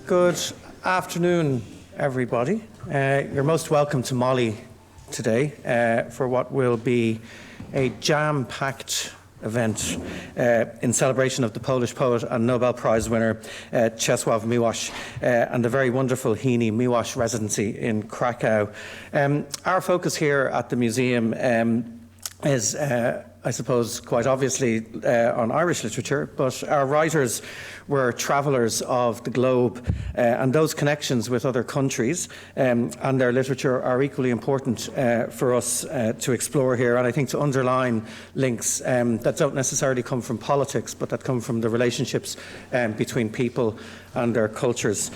Good afternoon, everybody. You're most welcome to MoLI today for what will be a jam-packed event in celebration of the Polish poet and Nobel Prize winner Czesław Miłosz and the very wonderful Heaney Miłosz Residency in Krakow. Our focus here at the museum is I suppose, quite obviously on Irish literature, but our writers were travellers of the globe, and those connections with other countries and their literature are equally important for us to explore here, and I think to underline links that don't necessarily come from politics, but that come from the relationships between people and their cultures.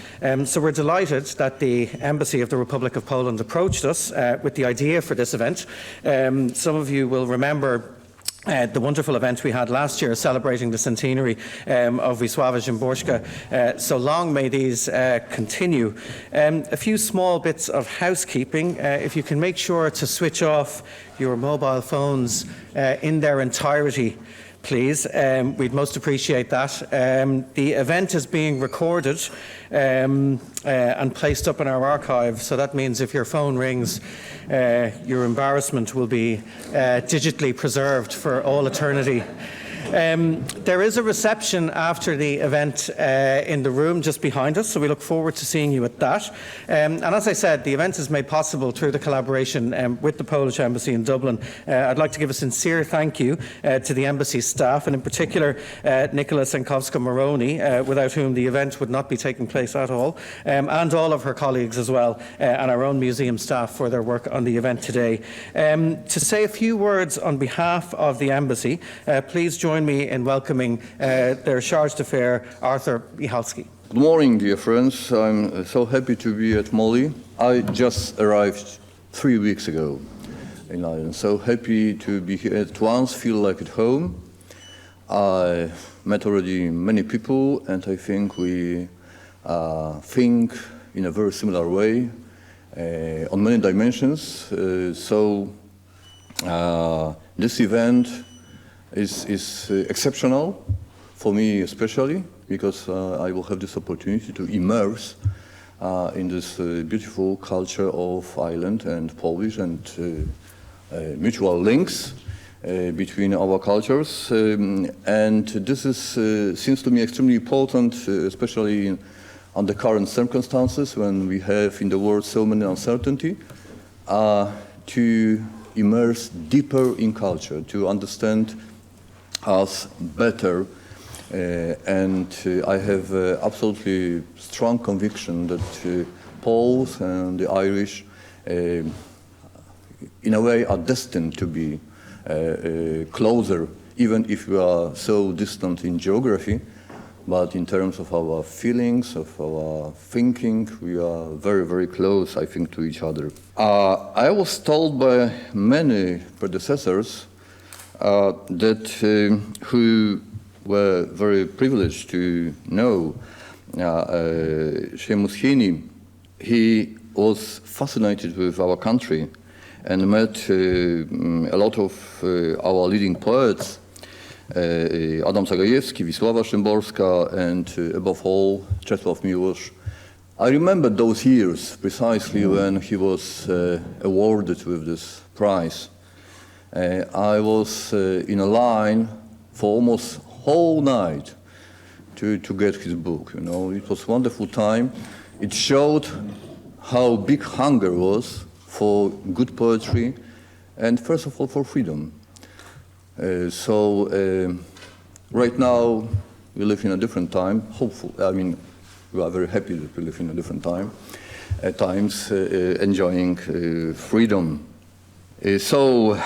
So we're delighted that the Embassy of the Republic of Poland approached us with the idea for this event. Some of you will remember the wonderful event we had last year celebrating the centenary of Wisława Szymborska. So long may these continue. A few small bits of housekeeping. If you can make sure to switch off your mobile phones in their entirety, please. We'd most appreciate that. The event is being recorded and placed up in our archive, so that means if your phone rings, your embarrassment will be digitally preserved for all eternity. There is a reception after the event in the room just behind us, so we look forward to seeing you at that. And as I said, the event is made possible through the collaboration with the Polish Embassy in Dublin. I'd like to give a sincere thank you to the Embassy staff, and in particular Nicola Senkowska-Moroni, without whom the event would not be taking place at all, and all of her colleagues as well, and our own museum staff for their work on the event today. To say a few words on behalf of the Embassy, please join me in welcoming their charge d'affaires, Arthur Michalski. Good morning, dear friends. I'm so happy to be at MoLI. I just arrived 3 weeks ago in Ireland. So happy to be here at once, feel like at home. I met already many people, and I think we think in a very similar way on many dimensions. This event is exceptional for me, especially because I will have this opportunity to immerse in this beautiful culture of Ireland and Polish, and mutual links between our cultures. And this is seems to me extremely important, especially under current circumstances when we have in the world so many uncertainty, to immerse deeper in culture, to understand us better, and I have absolutely strong conviction that Poles and the Irish in a way are destined to be closer, even if we are so distant in geography, but in terms of our feelings, of our thinking, we are very, very close, I think, to each other. I was told by many predecessors that who were very privileged to know Seamus Heaney. He was fascinated with our country and met a lot of our leading poets, Adam Zagajewski, Wisława Szymborska, and above all, Czesław Miłosz. I remember those years precisely when he was awarded with this prize. I was in a line for almost whole night to get his book. You know, it was a wonderful time. It showed how big hunger was for good poetry, and first of all for freedom. Right now we live in a different time. We are very happy that we live in a different time. At times, enjoying freedom. So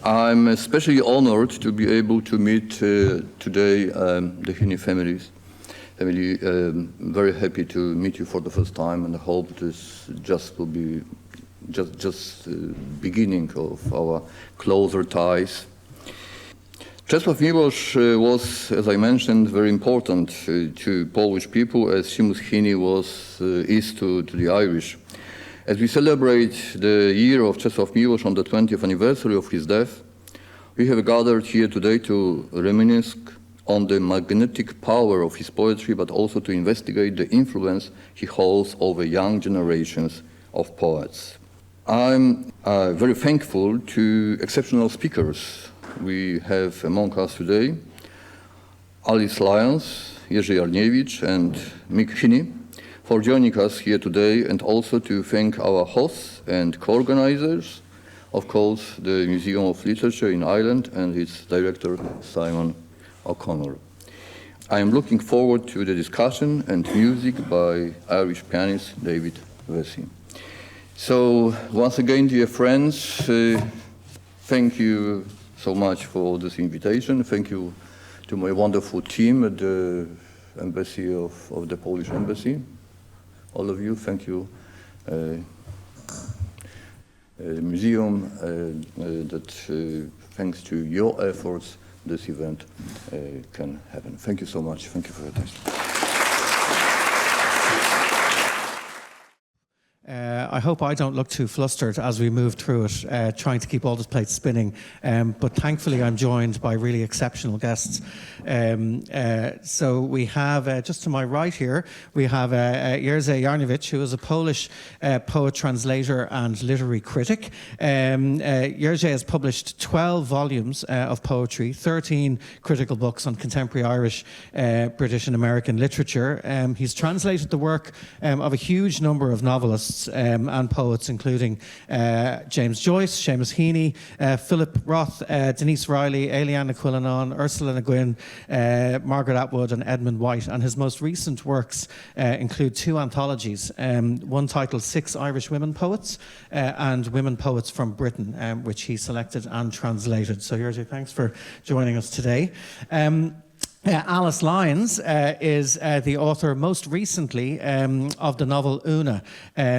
I'm especially honored to be able to meet today the Heaney family. Very happy to meet you for the first time, and I hope this just will be just beginning of our closer ties. Czesław Miłosz was, as I mentioned, very important to Polish people, as Seamus Heaney is to the Irish. As we celebrate the year of Czesław Miłosz on the 20th anniversary of his death, we have gathered here today to reminisce on the magnetic power of his poetry, but also to investigate the influence he holds over young generations of poets. I'm very thankful to exceptional speakers we have among us today, Alice Lyons, Jerzy Jarniewicz, and Mick Heaney, for joining us here today, and also to thank our hosts and co-organizers, of course, the Museum of Literature in Ireland and its director, Simon O'Connor. I am looking forward to the discussion and music by Irish pianist David Vesey. So, once again, dear friends, thank you so much for this invitation. Thank you to my wonderful team at the Embassy of the Polish Embassy. All of you, thank you. Museum, thanks to your efforts, this event can happen. Thank you so much. Thank you for your attention. I hope I don't look too flustered as we move through it, trying to keep all the plates spinning. But thankfully, I'm joined by really exceptional guests. So we have, just to my right here, we have Jerzy Jarniewicz, who is a Polish poet, translator, and literary critic. Jerzy has published 12 volumes of poetry, 13 critical books on contemporary Irish, British, and American literature. He's translated the work of a huge number of novelists and poets, including James Joyce, Seamus Heaney, Philip Roth, Denise Riley, Éiliane Quillinan, Ursula Le Guin, Margaret Atwood, and Edmund White. And his most recent works include 2 anthologies, one titled 6 Irish Women Poets and Women Poets from Britain, which he selected and translated. So, Jerzy, thanks for joining us today. Alice Lyons is the author, most recently, of the novel Una,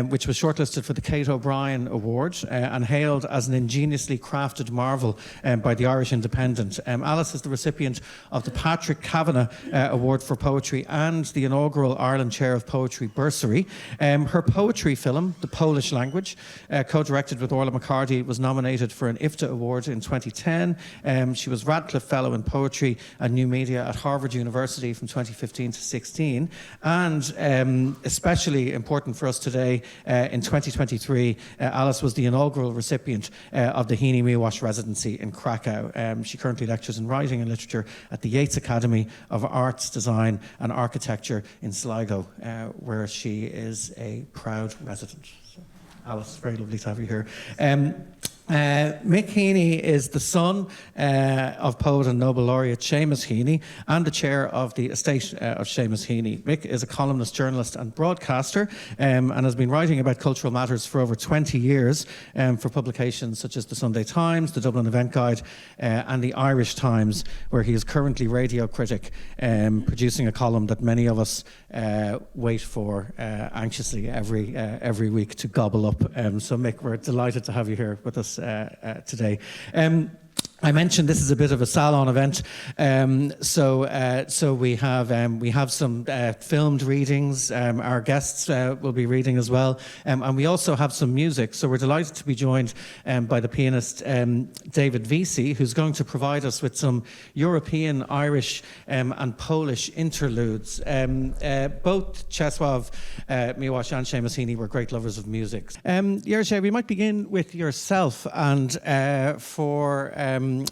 which was shortlisted for the Kate O'Brien Award and hailed as an ingeniously crafted marvel by the Irish Independent. Alice is the recipient of the Patrick Kavanagh Award for Poetry and the inaugural Ireland Chair of Poetry bursary. Her poetry film, The Polish Language, co-directed with Orla McCarthy, was nominated for an IFTA Award in 2010. She was Radcliffe Fellow in Poetry and New Media at Harvard University from 2015 to 16, and especially important for us today, in 2023, Alice was the inaugural recipient of the Heaney Miłosz Residency in Krakow. She currently lectures in writing and literature at the Yates Academy of Arts, Design and Architecture in Sligo, where she is a proud resident. So, Alice, very lovely to have you here. Mick Heaney is the son of poet and Nobel laureate Seamus Heaney and the chair of the Estate of Seamus Heaney. Mick is a columnist, journalist and broadcaster, and has been writing about cultural matters for over 20 years for publications such as the Sunday Times, the Dublin Event Guide and the Irish Times, where he is currently radio critic, producing a column that many of us wait for anxiously every week to gobble up. So Mick, we're delighted to have you here with us today. I mentioned this is a bit of a salon event, so we have some filmed readings. Our guests will be reading as well, and we also have some music. So we're delighted to be joined by the pianist David Vesey, who's going to provide us with some European, Irish, and Polish interludes. Both Czesław Miłosz and Seamus Heaney were great lovers of music. Jerzy, we might begin with yourself, and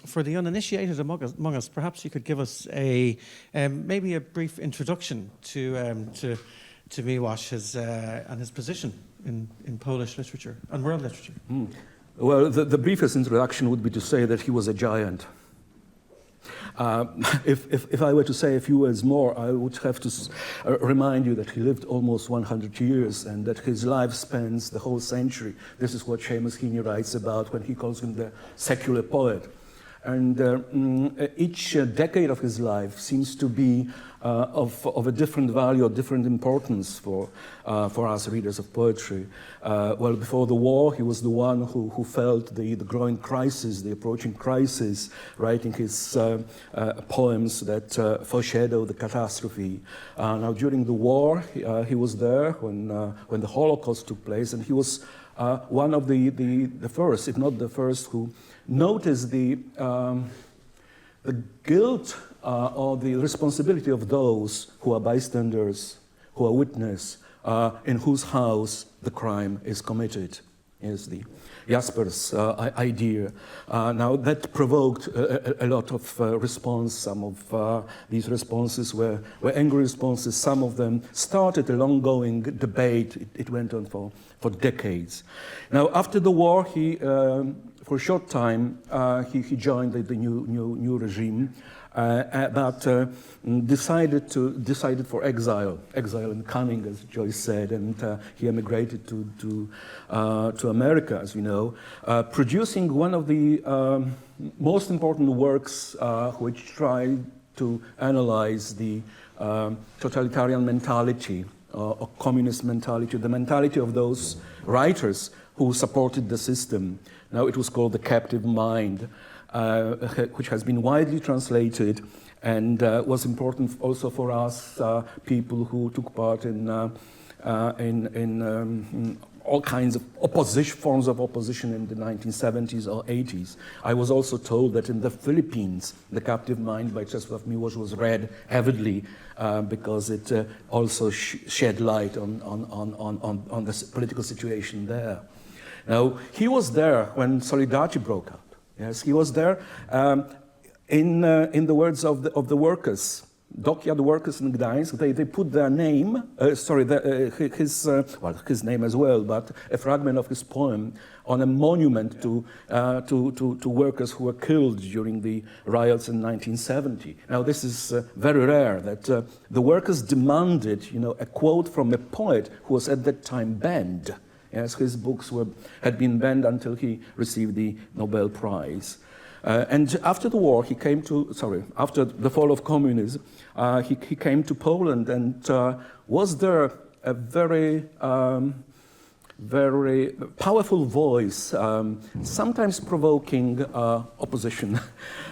for the uninitiated among us, perhaps you could give us maybe a brief introduction to Miłosz and his position in Polish literature and world literature. Well, the briefest introduction would be to say that he was a giant. If I were to say a few words more, I would have to remind you that he lived almost 100 years and that his life spans the whole century. This is what Seamus Heaney writes about when he calls him the secular poet. And each decade of his life seems to be of a different value or different importance for us readers of poetry. Well, before the war, he was the one who felt the growing crisis, the approaching crisis, writing his poems that foreshadow the catastrophe. Now, during the war, he was there when the Holocaust took place, and he was one of the first, if not the first, who noticed the guilt or the responsibility of those who are bystanders, who are witness, in whose house the crime is committed, is the Jasper's idea. Now that provoked a lot of response. Some of these responses were angry responses. Some of them started a long-going debate. It went on for decades. Now after the war, he, for a short time, he joined the new regime. But decided for exile and cunning, as Joyce said, and he emigrated to America, as you know, producing one of the most important works which tried to analyze the totalitarian mentality or communist mentality, the mentality of those writers who supported the system. Now it was called The Captive Mind. Which has been widely translated and was important also for us people who took part in all kinds of forms of opposition in the 1970s or 80s. I was also told that in the Philippines, The Captive Mind by Czesław Miłosz was read avidly because it also shed light on the political situation there. Now, he was there when Solidarity broke out. Yes, he was there in the words of the workers, Dokia, the workers in Gdańsk. They put their name, his name as well, but a fragment of his poem on a monument to workers who were killed during the riots in 1970. Now this is very rare that the workers demanded, a quote from a poet who was at that time banned. Yes, his books had been banned until he received the Nobel Prize. And after the war, after the fall of communism, he came to Poland and was there a very, very powerful voice, sometimes provoking opposition.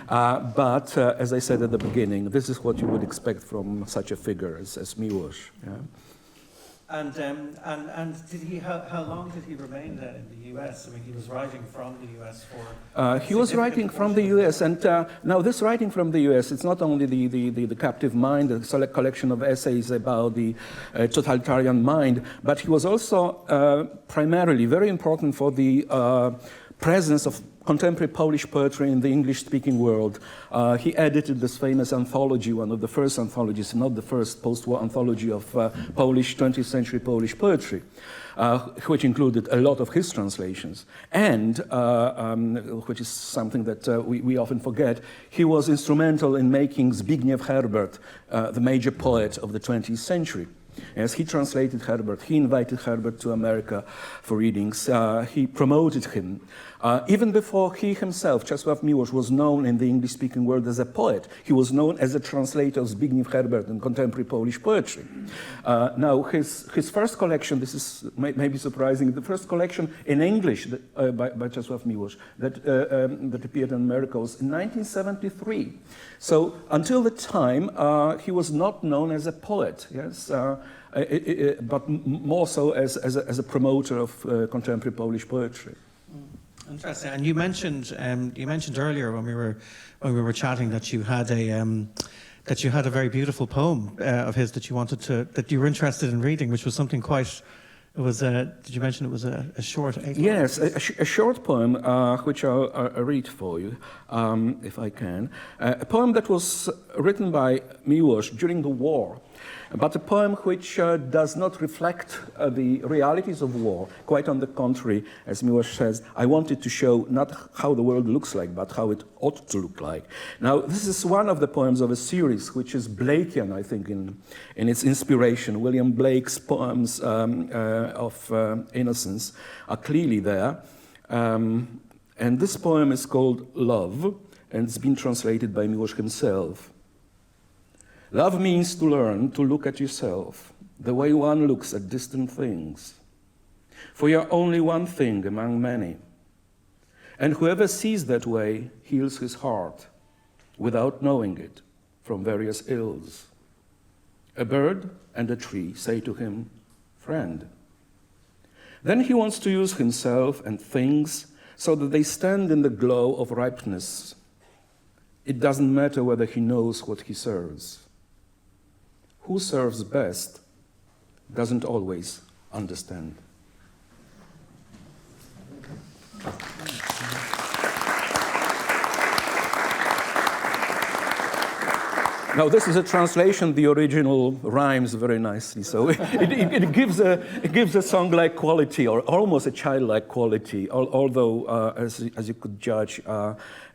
But as I said at the beginning, this is what you would expect from such a figure as Miłosz. Yeah. And did he? How long did he remain then in the U.S.? I mean, he was writing from the U.S. for. He was writing from the U.S. and now this writing from the U.S. It's not only the Captive Mind, a select collection of essays about the totalitarian mind, but he was also primarily very important for the presence of contemporary Polish poetry in the English-speaking world. He edited this famous anthology, one of the first anthologies, not the first post-war anthology of Polish 20th century Polish poetry, which included a lot of his translations. And, which is something that we often forget, he was instrumental in making Zbigniew Herbert the major poet of the 20th century. As he translated Herbert, he invited Herbert to America for readings. He promoted him. Even before he himself, Czesław Miłosz, was known in the English-speaking world as a poet, he was known as a translator of Zbigniew Herbert in contemporary Polish poetry. Now, his first collection, this is maybe surprising, the first collection in English by Czesław Miłosz that appeared in America was in 1973. So until the time, he was not known as a poet, yes, but more so as a promoter of contemporary Polish poetry. Interesting. And you mentioned earlier when we were chatting that you had a very beautiful poem of his that you were interested in reading, which was something quite. It was. Did you mention it was a short? Yes, a short poem which I'll read for you, if I can. A poem that was written by Miłosz during the war. But a poem which does not reflect the realities of war. Quite on the contrary, as Miłosz says, I wanted to show not how the world looks like, but how it ought to look like. Now, this is one of the poems of a series which is Blakean, I think, in its inspiration. William Blake's poems of innocence are clearly there. And this poem is called Love, and it's been translated by Miłosz himself. Love means to learn to look at yourself the way one looks at distant things. For you are only one thing among many. And whoever sees that way heals his heart without knowing it from various ills. A bird and a tree say to him, "Friend." Then he wants to use himself and things so that they stand in the glow of ripeness. It doesn't matter whether he knows what he serves. Who serves best doesn't always understand. Now, this is a translation. The original rhymes very nicely, so it gives a song-like quality, or almost a childlike quality. Although, as you could judge,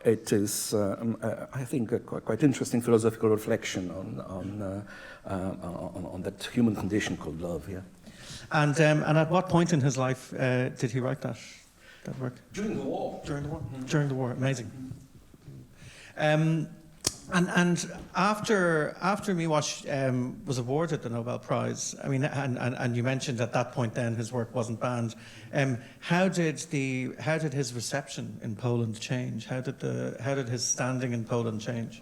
it is, I think, a quite interesting philosophical reflection on that human condition called love. Yeah. And at what point in his life did he write that work? During the war. During the war. During the war. Amazing. And after Miłosz was awarded the Nobel Prize, I mean, and you mentioned at that point then his work wasn't banned. How did his reception in Poland change? How did his standing in Poland change?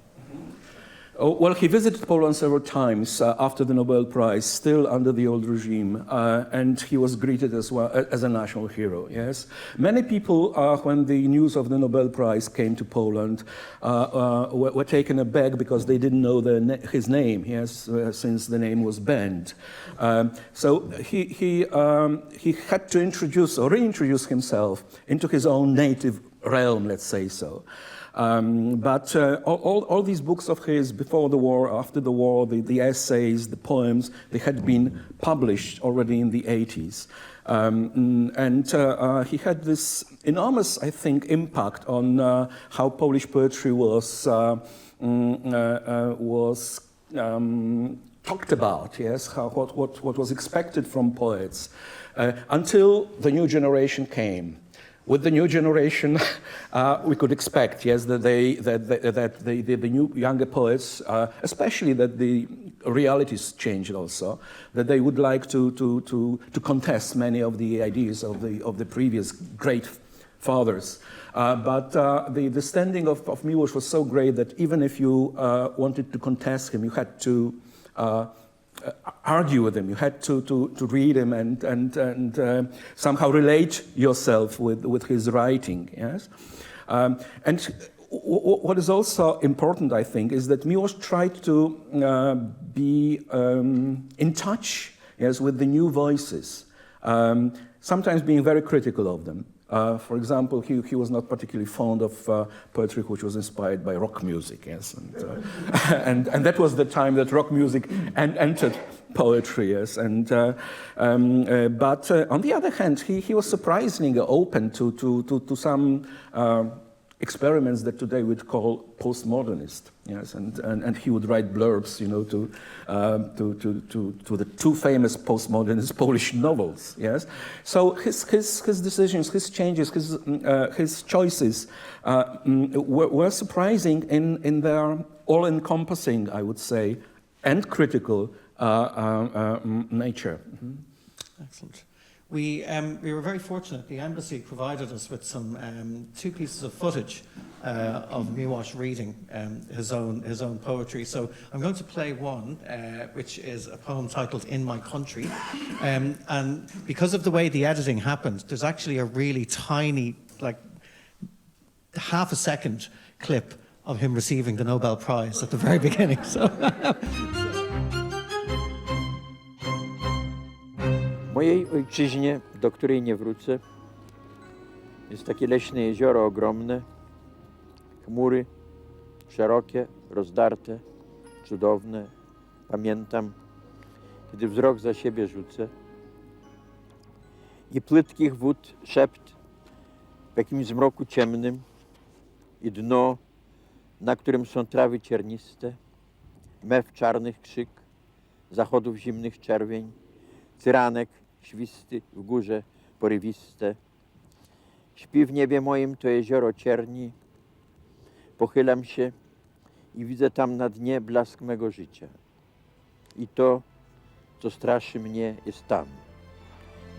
Oh, well, he visited Poland several times after the Nobel Prize, still under the old regime, and he was greeted as well as a national hero. Yes, many people, when the news of the Nobel Prize came to Poland, were taken aback because they didn't know his name. Yes, since the name was banned. So he had to introduce or reintroduce himself into his own native realm, let's say so. But all these books of his, before the war, after the war, the essays, the poems, they had been published already in the 80s. And he had this enormous, I think, impact on how Polish poetry was talked about, yes, what was expected from poets, until the new generation came. With the new generation, we could expect, yes, that the new younger poets, especially that the realities changed also, that they would like to contest many of the ideas of the previous great fathers. But the standing of Miłosz was so great that even if you wanted to contest him, you had to argue with him. You had to read him and somehow relate yourself with his writing. Yes, and what is also important, I think, is that Miłosz tried to be in touch, yes, with the new voices. Sometimes being very critical of them. For example, he was not particularly fond of poetry which was inspired by rock music, yes, and that was the time that rock music entered poetry, yes, but on the other hand, he was surprisingly open to some experiments that today we'd call postmodernist, yes, and he would write blurbs, you know, to the two famous postmodernist Polish novels, yes. So his decisions, his changes, his choices were surprising in their all-encompassing, I would say, and critical nature. Mm-hmm. Excellent. We were very fortunate. The embassy provided us with some two pieces of footage of Miłosz reading his own poetry. So I'm going to play one, which is a poem titled "In My Country," and because of the way the editing happened, there's actually a really tiny, like half a second clip of him receiving the Nobel Prize at the very beginning. So. W mojej ojczyźnie, do której nie wrócę, jest takie leśne jezioro ogromne, chmury szerokie, rozdarte, cudowne. Pamiętam, kiedy wzrok za siebie rzucę i płytkich wód szept w jakimś zmroku ciemnym i dno, na którym są trawy cierniste, mew czarnych krzyk, zachodów zimnych czerwień, cyranek świsty w górze porywiste. Śpi w niebie moim to jezioro cierni. Pochylam się i widzę tam na dnie blask mego życia. I to, co straszy mnie, jest tam,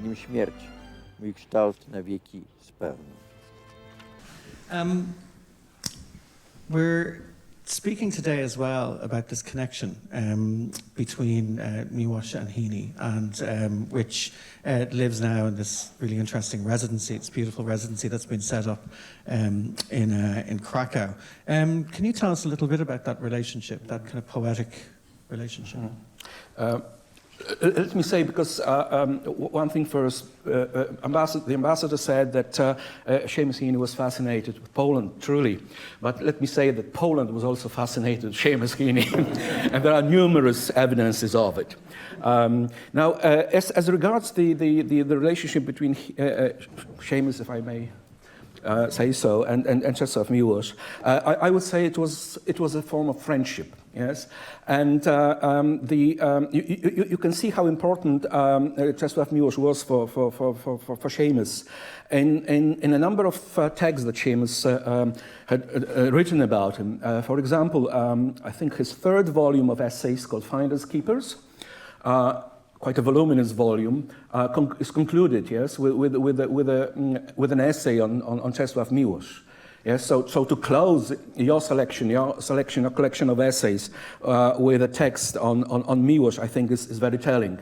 nim śmierć mój kształt na wieki spełni. We're speaking today as well about this connection between Miłosz and Heaney, and which lives now in this really interesting residency. It's a beautiful residency that's been set up in Krakow. Can you tell us a little bit about that relationship, that kind of poetic relationship? Let me say, because one thing first, the ambassador said that Seamus Heaney was fascinated with Poland, truly. But let me say that Poland was also fascinated with Seamus Heaney, and there are numerous evidences of it. Now, as regards the relationship between Seamus, if I may say so, and Czesław Miłosz, I would say it was a form of friendship. Yes, and you can see how important Czesław Miłosz was for Seamus. In a number of texts that Seamus had written about him. For example, I think his third volume of essays called Finders Keepers, quite a voluminous volume, is concluded, yes, with an essay on Czesław Miłosz. Yes, so to close your collection of essays with a text on Miłosz, I think is very telling.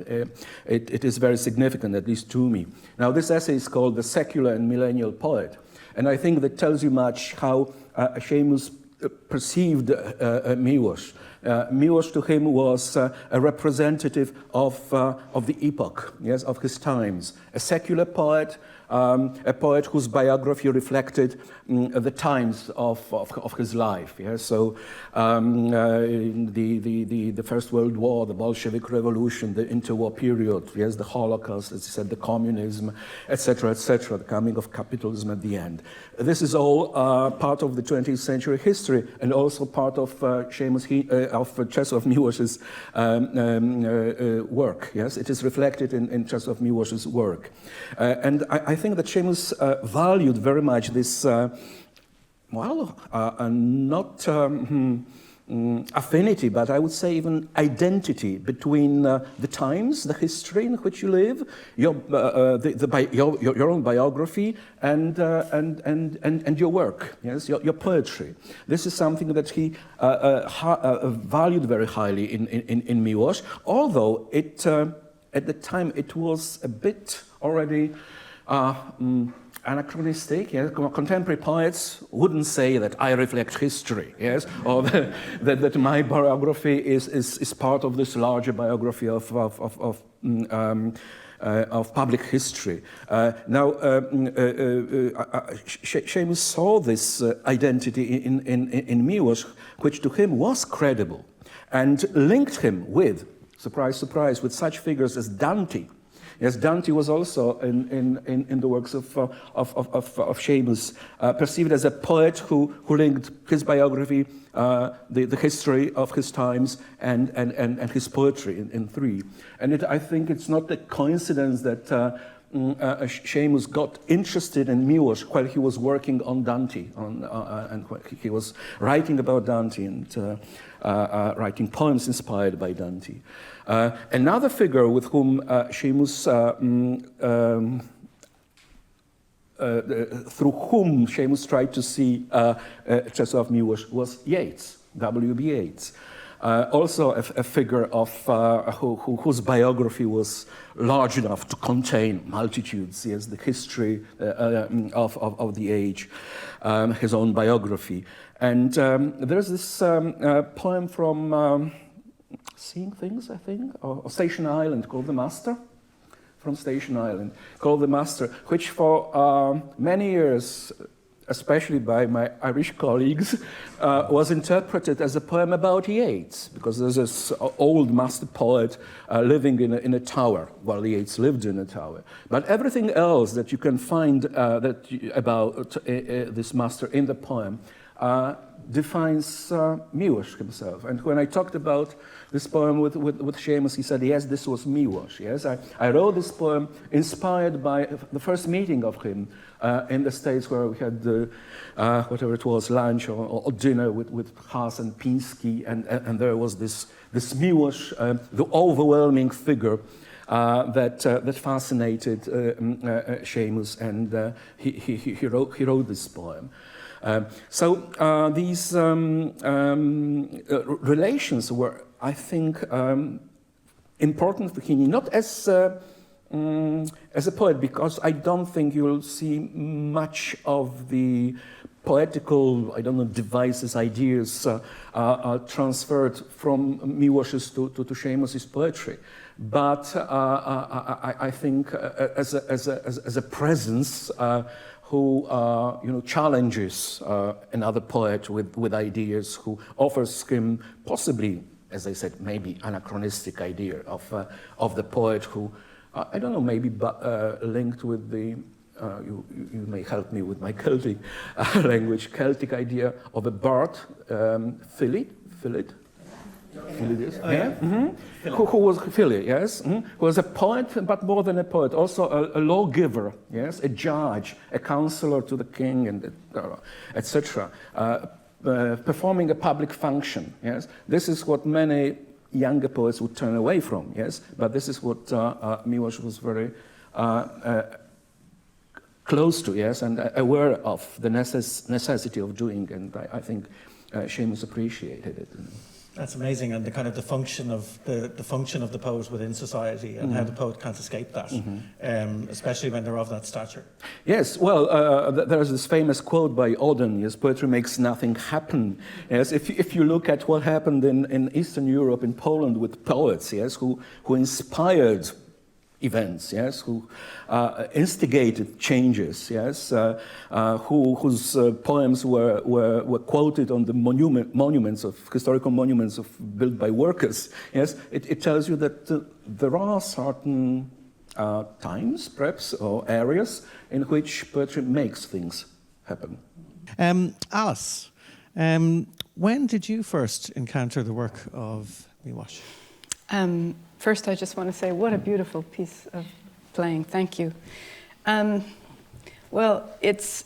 It is very significant, at least to me. Now, this essay is called The Secular and Millennial Poet, and I think that tells you much how Seamus perceived Miłosz. Miłosz to him was a representative of the epoch, yes, of his times. A secular poet, a poet whose biography reflected the times of his life. Yes? So the First World War, the Bolshevik Revolution, the interwar period, yes, the Holocaust, as I said, the communism, etc., the coming of capitalism at the end. This is all part of the 20th century history, and also part of Czesław Miłosz's work. Yes, it is reflected in Czesław Miłosz's work, and I think that Seamus valued very much this, not affinity, but I would say even identity between the times, the history in which you live, your own biography, and your work, yes, your poetry. This is something that he valued very highly in Miłosz, although it at the time it was a bit already anachronistic. Yes? Contemporary poets wouldn't say that I reflect history, yes, or that my biography is part of this larger biography of public history. Now, Seamus saw this identity in Miłosz, which to him was credible, and linked him with, surprise, surprise, with such figures as Dante. Yes, Dante was also in the works of Seamus, perceived as a poet who linked his biography, the history of his times, and his poetry in three. And I think it's not a coincidence that Seamus got interested in Miłosz while he was working on Dante, and he was writing about Dante and writing poems inspired by Dante. Another figure with whom Seamus, through whom Seamus tried to see Czesław Miłosz was Yeats, W.B. Yeats. Also a figure of whose biography was large enough to contain multitudes, yes, the history of the age, his own biography. And there's this poem from Seeing Things, I think, or Station Island, called The Master, from Station Island, called The Master, which for many years, especially by my Irish colleagues, was interpreted as a poem about Yeats, because there's this old master poet living in a tower, while Yeats lived in a tower. But everything else that you can find about this master in the poem defines Miłosz himself. And when I talked about this poem with Seamus, he said, yes, this was Miłosz. Yes, I wrote this poem inspired by the first meeting of him in the States, where we had whatever it was, lunch or dinner with Haas and Piński, and there was this Miłosz, the overwhelming figure that fascinated Seamus, and he wrote this poem. So these relations were, I think, important for Heaney, not as a poet, because I don't think you'll see much of the poetical, I don't know, devices, ideas transferred from Miłosz's to Seamus's poetry. But I think as a presence who challenges another poet with ideas, who offers him possibly, as I said, maybe anachronistic idea of the poet who, I don't know, maybe linked with the, you may help me with my Celtic language, Celtic idea of a bard, Philid, yes? Who was Philid, yes? Who was a poet, but more than a poet, also a lawgiver, yes? A judge, a counselor to the king, and etc. Performing a public function, yes? This is what many younger poets would turn away from, yes? But this is what Miłosz was very close to, yes, and aware of the necessity of doing, and I think Seamus appreciated it. That's amazing, and the kind of the function of the poet within society, and how the poet can't escape that, especially when they're of that stature. Yes, well, there's this famous quote by Auden: "Yes, poetry makes nothing happen." Yes, if you look at what happened in Eastern Europe, in Poland, with poets, yes, who inspired events, yes, who instigated changes, yes, whose poems were quoted on the historical monuments built by workers, yes, it tells you that there are certain times, perhaps, or areas in which poetry makes things happen. Alice, when did you first encounter the work of Miłosz? First, I just want to say, what a beautiful piece of playing. Thank you. Well, it's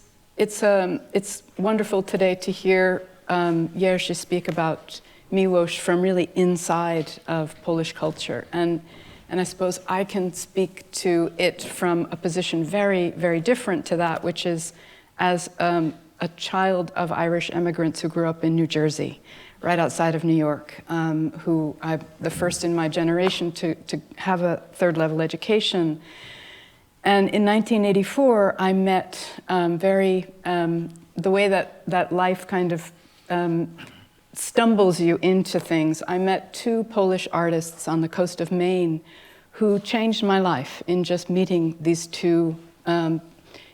wonderful today to hear Jerzy speak about Miłosz from really inside of Polish culture, and I suppose I can speak to it from a position very, very different to that, which is as a child of Irish immigrants who grew up in New Jersey, right outside of New York, who I'm the first in my generation to have a third-level education. And in 1984, I met the way that life kind of stumbles you into things. I met two Polish artists on the coast of Maine who changed my life in just meeting these two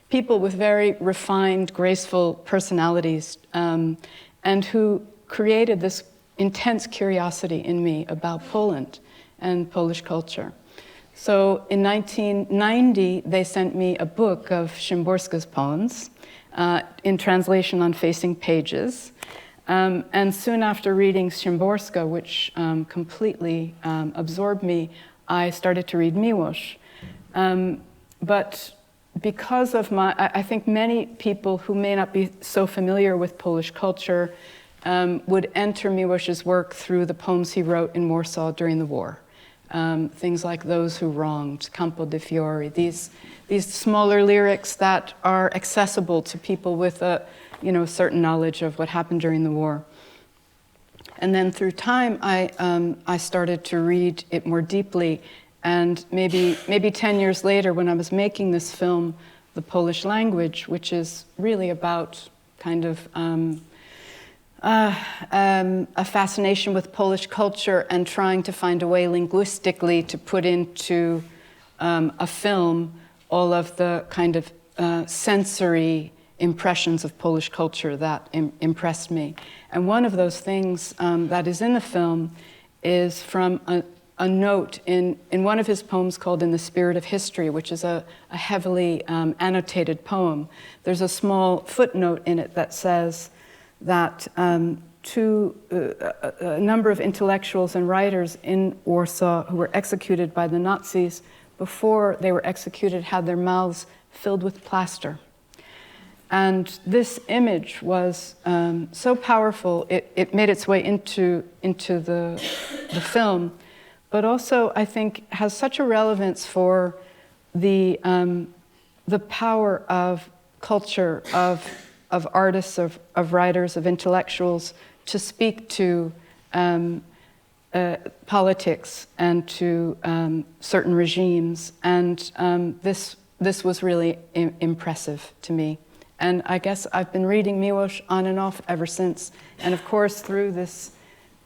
people with very refined, graceful personalities, and who created this intense curiosity in me about Poland and Polish culture. So in 1990, they sent me a book of Szymborska's poems in translation on facing pages. And soon after reading Szymborska, which completely absorbed me, I started to read Miłosz. But because of I think many people who may not be so familiar with Polish culture would enter Miłosz's work through the poems he wrote in Warsaw during the war. Things like Those Who Wronged, Campo de Fiori, these smaller lyrics that are accessible to people with a certain knowledge of what happened during the war. And then through time, I started to read it more deeply, and maybe 10 years later, when I was making this film, The Polish Language, which is really about kind of a fascination with Polish culture and trying to find a way linguistically to put into a film all of the kind of sensory impressions of Polish culture that impressed me. And one of those things that is in the film is from a note in one of his poems called In the Spirit of History, which is a heavily annotated poem. There's a small footnote in it that says that a number of intellectuals and writers in Warsaw who were executed by the Nazis, before they were executed, had their mouths filled with plaster. And this image was so powerful, it made its way into the film, but also I think has such a relevance for the power of culture, of artists, of writers, of intellectuals, to speak to politics and to certain regimes. And this was really impressive to me. And I guess I've been reading Miłosz on and off ever since. And of course, through this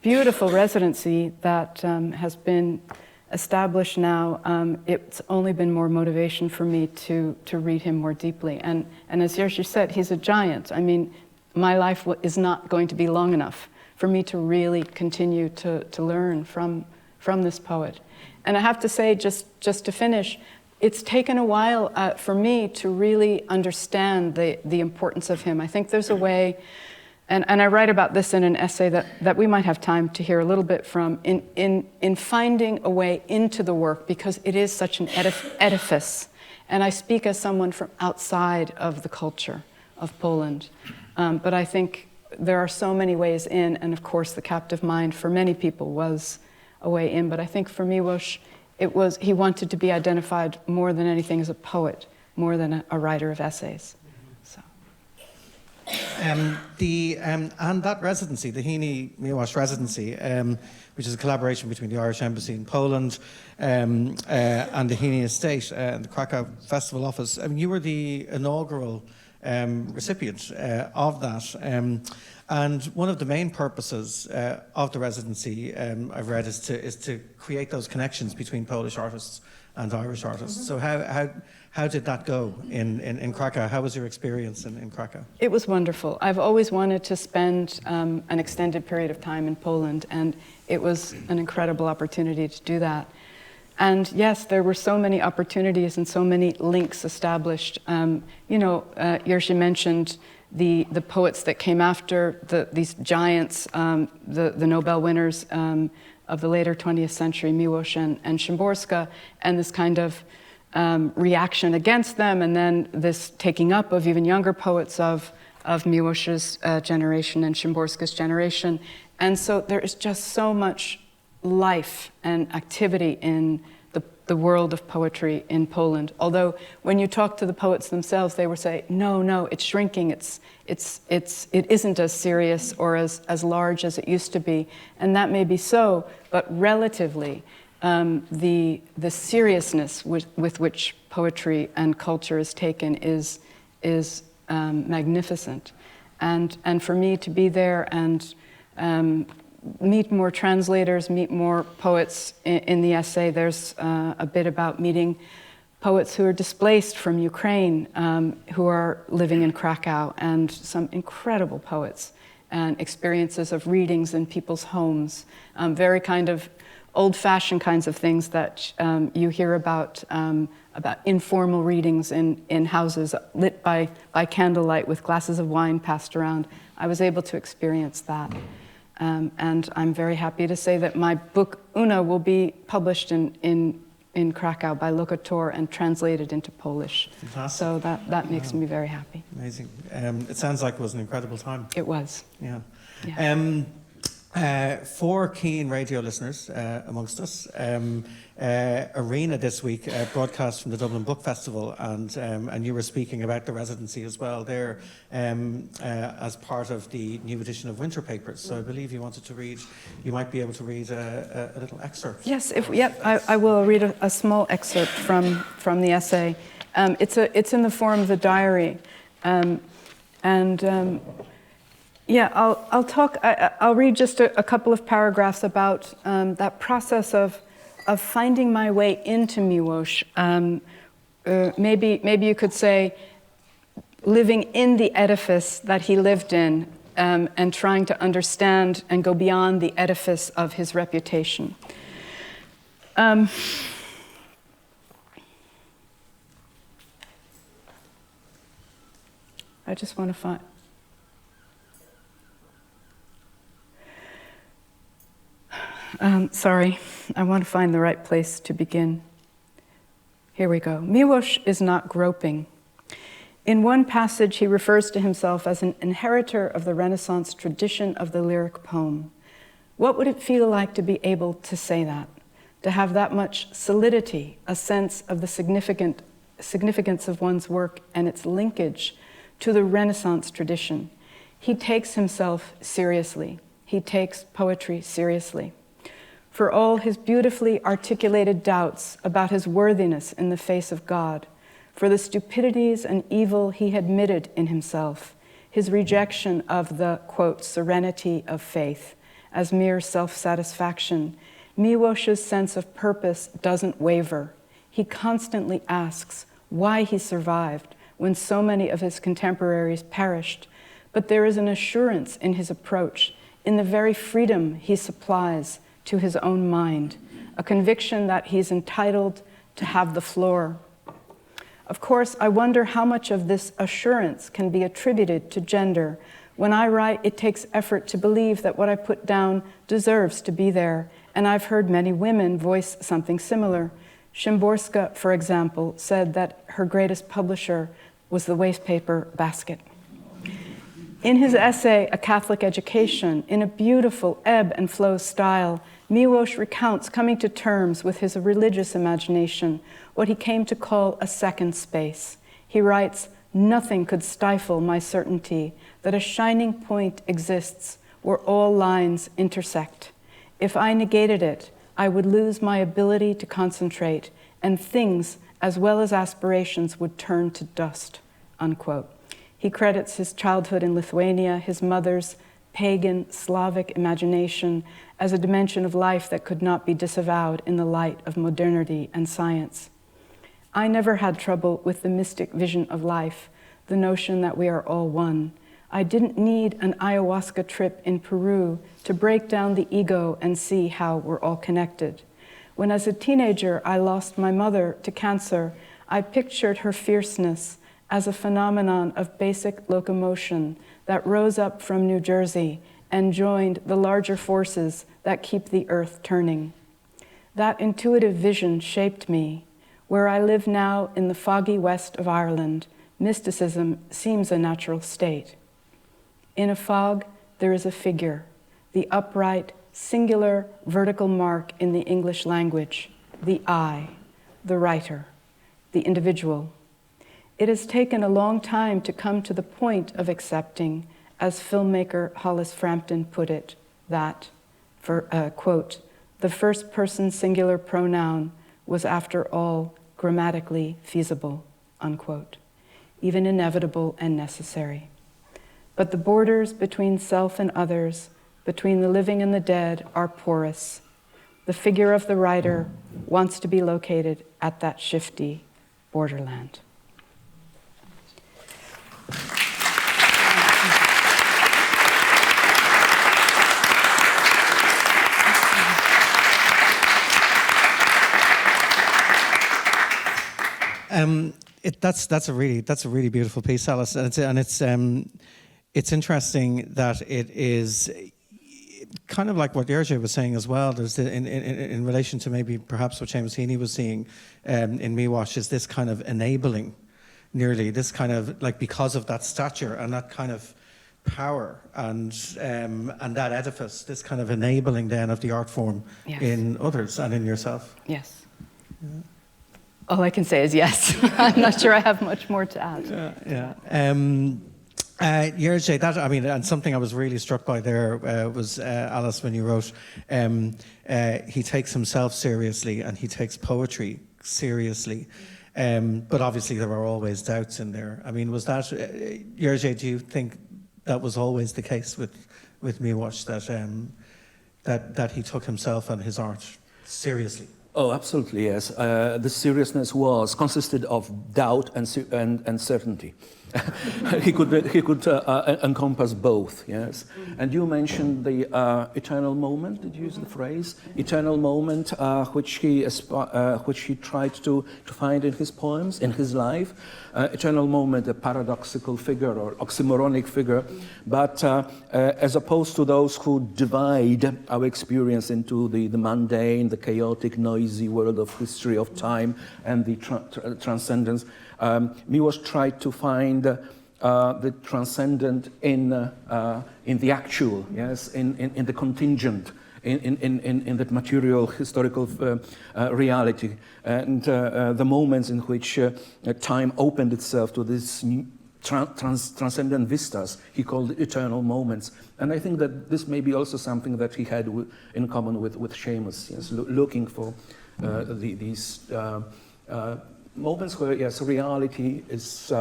beautiful residency that has been established now, it's only been more motivation for me to read him more deeply. And as Jerzy said, he's a giant. I mean, my life is not going to be long enough for me to really continue to learn from this poet. And I have to say, just to finish, it's taken a while for me to really understand the importance of him. I think there's a way, and I write about this in an essay that we might have time to hear a little bit from, in finding a way into the work, because it is such an edifice. And I speak as someone from outside of the culture of Poland. But I think there are so many ways in, and of course the captive mind for many people was a way in. But I think for Miłosz, he wanted to be identified more than anything as a poet, more than a writer of essays. So. And that residency, the Heaney-Miłosz residency, which is a collaboration between the Irish Embassy in Poland and the Heaney Estate and the Krakow Festival Office. I mean, you were the inaugural recipient of that. And one of the main purposes of the residency, I've read, is to create those connections between Polish artists and Irish artists. So how did that go in Krakow? How was your experience in Krakow? It was wonderful. I've always wanted to spend an extended period of time in Poland, and it was an incredible opportunity to do that. And yes, there were so many opportunities and so many links established. Jerzy mentioned the poets that came after, these giants, the Nobel winners of the later 20th century, Miłosz and Szymborska, and this kind of reaction against them, and then this taking up of even younger poets of Miłosz's generation and Szymborska's generation. And so there is just so much life and activity in the world of poetry in Poland. Although when you talk to the poets themselves, they would say, no, it's shrinking. It isn't as serious or as large as it used to be. And that may be so, but relatively, the seriousness with which poetry and culture is taken is magnificent. And for me to be there and meet more translators, meet more poets in the essay. There's a bit about meeting poets who are displaced from Ukraine, who are living in Krakow, and some incredible poets, and experiences of readings in people's homes, very kind of old-fashioned kinds of things that you hear about informal readings in houses lit by candlelight with glasses of wine passed around. I was able to experience that. And I'm very happy to say that my book, Una, will be published in Krakow by Lokator and translated into Polish. Fantastic. So that makes me very happy. Amazing. It sounds like it was an incredible time. It was. Yeah. Yeah. For keen radio listeners amongst us, Arena this week broadcast from the Dublin Book Festival, and you were speaking about the residency as well there as part of the new edition of Winter Papers. So I believe you wanted to read. You might be able to read a little excerpt. Yes. I will read a small excerpt from the essay. It's in the form of a diary, I'll read just a couple of paragraphs about that process of finding my way into Miłosz. Maybe you could say living in the edifice that he lived in, and trying to understand and go beyond the edifice of his reputation. I just want to find. Sorry, I want to find the right place to begin. Here we go. Miłosz is not groping. In one passage, he refers to himself as an inheritor of the Renaissance tradition of the lyric poem. What would it feel like to be able to say that? To have that much solidity, a sense of the significance of one's work and its linkage to the Renaissance tradition. He takes himself seriously. He takes poetry seriously. For all his beautifully articulated doubts about his worthiness in the face of God, for the stupidities and evil he admitted in himself, his rejection of the, quote, serenity of faith as mere self-satisfaction, Miłosz's sense of purpose doesn't waver. He constantly asks why he survived when so many of his contemporaries perished, but there is an assurance in his approach, in the very freedom he supplies to his own mind, a conviction that he's entitled to have the floor. Of course, I wonder how much of this assurance can be attributed to gender. When I write, it takes effort to believe that what I put down deserves to be there, and I've heard many women voice something similar. Szymborska, for example, said that her greatest publisher was the wastepaper basket. In his essay, A Catholic Education, in a beautiful ebb and flow style, Miłosz recounts coming to terms with his religious imagination, what he came to call a second space. He writes, "Nothing could stifle my certainty that a shining point exists where all lines intersect. If I negated it, I would lose my ability to concentrate, and things, as well as aspirations, would turn to dust," unquote. He credits his childhood in Lithuania, his mother's pagan Slavic imagination, as a dimension of life that could not be disavowed in the light of modernity and science. I never had trouble with the mystic vision of life, the notion that we are all one. I didn't need an ayahuasca trip in Peru to break down the ego and see how we're all connected. When as a teenager I lost my mother to cancer, I pictured her fierceness as a phenomenon of basic locomotion that rose up from New Jersey and joined the larger forces that keep the earth turning. That intuitive vision shaped me. Where I live now in the foggy west of Ireland, mysticism seems a natural state. In a fog, there is a figure, the upright, singular, vertical mark in the English language, the I, the writer, the individual. It has taken a long time to come to the point of accepting, as filmmaker Hollis Frampton put it, that, for, quote, "the first person singular pronoun was after all grammatically feasible," unquote, even inevitable and necessary. But the borders between self and others, between the living and the dead, are porous. The figure of the writer wants to be located at that shifty borderland. That's a really beautiful piece, Alice, and it's interesting that it is kind of like what Jerzy was saying as well. There's in relation to maybe perhaps what Seamus Heaney was seeing in Miłosz, is this kind of enabling, nearly this kind of like, because of that stature and that kind of power and that edifice, this kind of enabling then of the art form, yes, in others and in yourself. Yes. Yeah. All I can say is yes. I'm not sure I have much more to add. Jerzy, that, I mean, and something I was really struck by there was, Alice, when you wrote, he takes himself seriously and he takes poetry seriously. But obviously there are always doubts in there. I mean, was that, Jerzy, do you think that was always the case with Miłosz, that he took himself and his art seriously? Oh, absolutely, yes. The seriousness consisted of doubt and certainty. he could encompass both, yes. And you mentioned the eternal moment. Did you use the phrase eternal moment, which he tried to find in his poems, in his life? Eternal moment, a paradoxical figure or oxymoronic figure, but as opposed to those who divide our experience into the mundane, the chaotic, noisy world of history, of time, and the transcendence. Miłosz tried to find the transcendent in the actual, yes, in the contingent, in that material historical reality, and the moments in which time opened itself to these transcendent vistas. He called eternal moments, and I think that this may be also something that he had in common with Seamus, yes, looking for these moments where, yes, reality is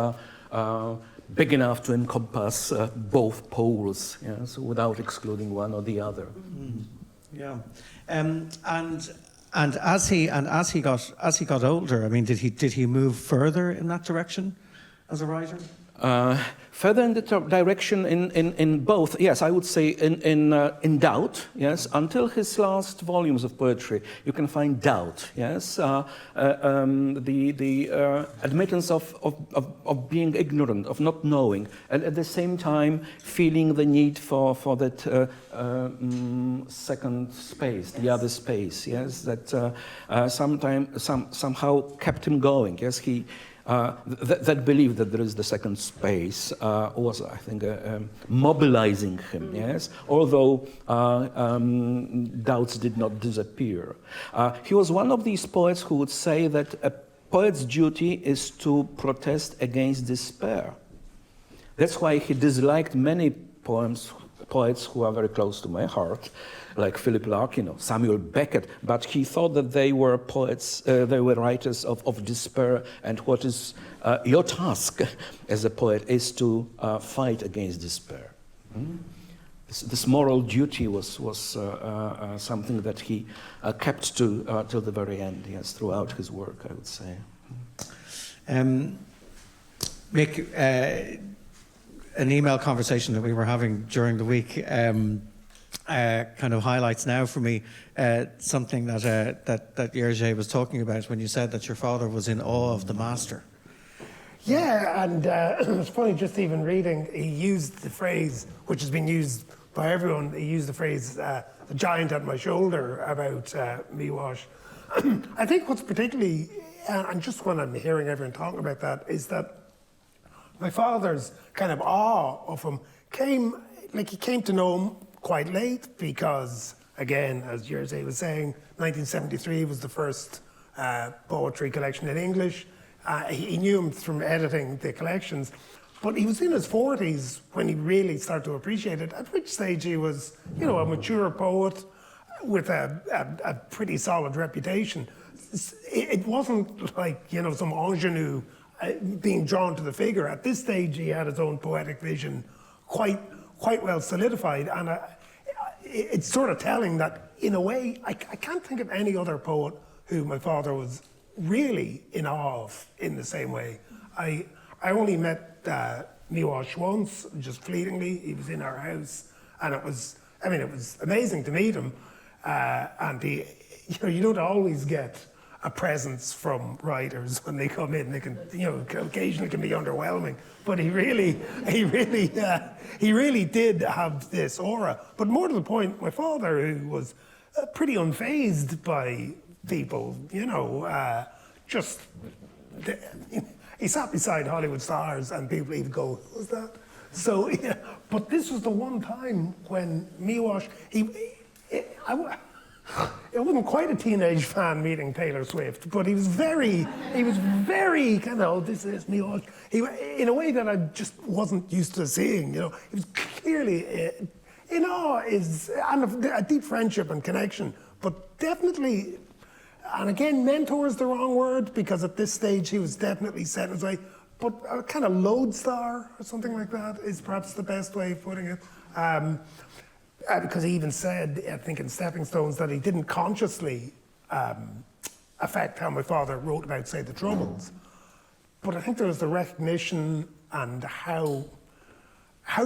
big enough to encompass both poles, yes, without excluding one or the other. Mm. Yeah, and as he got older, I mean, did he move further in that direction as a writer? Further in the direction in both, yes, I would say in doubt, yes, until his last volumes of poetry, you can find doubt, yes, the admittance of being ignorant, of not knowing, and at the same time feeling the need for that second space, the other space, yes, that somehow kept him going, yes, he. That belief that there is the second space was, I think, mobilizing him, yes, although doubts did not disappear. He was one of these poets who would say that a poet's duty is to protest against despair. That's why he disliked many poets who are very close to my heart, like Philip Larkin or Samuel Beckett, but he thought that they were poets, they were writers of despair, and what is your task as a poet is to fight against despair. Mm? This moral duty was something that he kept to till the very end, yes, throughout his work, I would say. Mick, an email conversation that we were having during the week kind of highlights now for me something that Jerzy was talking about when you said that your father was in awe of the master. Yeah, and it's funny, just even reading, he used the phrase, which has been used by everyone, he used the phrase, the giant at my shoulder, about Miłosz. I think what's particularly, and just when I'm hearing everyone talking about that, is that my father's kind of awe of him he came to know him quite late because, again, as Jerzy was saying, 1973 was the first poetry collection in English. He knew him from editing the collections, but he was in his 40s when he really started to appreciate it, at which stage he was, a mature poet with a pretty solid reputation. It wasn't like, some ingenue being drawn to the figure. At this stage, he had his own poetic vision quite well solidified, and it's sort of telling that, in a way, I can't think of any other poet who my father was really in awe of in the same way. I only met Miłosz once, just fleetingly. He was in our house, and it was amazing to meet him. And you don't always get a presence from writers when they come in. They can, occasionally can be underwhelming. But he really did have this aura. But more to the point, my father, who was pretty unfazed by people, he sat beside Hollywood stars, and people even go, "Who's that?" So, but this was the one time when Miłosz, it wasn't quite a teenage fan meeting Taylor Swift, but he was very kind of, this is Miłosz. In a way that I just wasn't used to seeing, He was clearly in awe, and a deep friendship and connection, but definitely, and again, mentor is the wrong word, because at this stage he was definitely set in his way, but a kind of lodestar or something like that is perhaps the best way of putting it. Because he even said, I think in Stepping Stones, that he didn't consciously affect how my father wrote about, say, the Troubles. But I think there was the recognition and how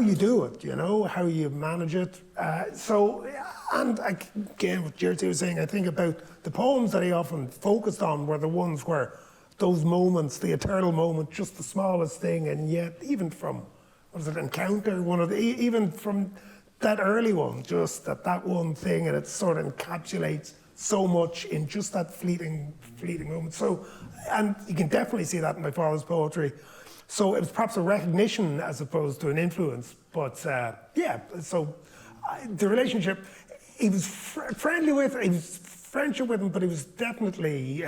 you do it, you know, how you manage it. And again, what Jerzy was saying, I think about the poems that he often focused on were the ones where those moments, the eternal moment, just the smallest thing, and yet even from, what was it, Encounter, even from that early one, just that one thing, and it sort of encapsulates so much in just that fleeting moment. So, and you can definitely see that in my father's poetry. So it was perhaps a recognition as opposed to an influence. But the relationship, he was friendly with, he was friendship with him, but he was definitely,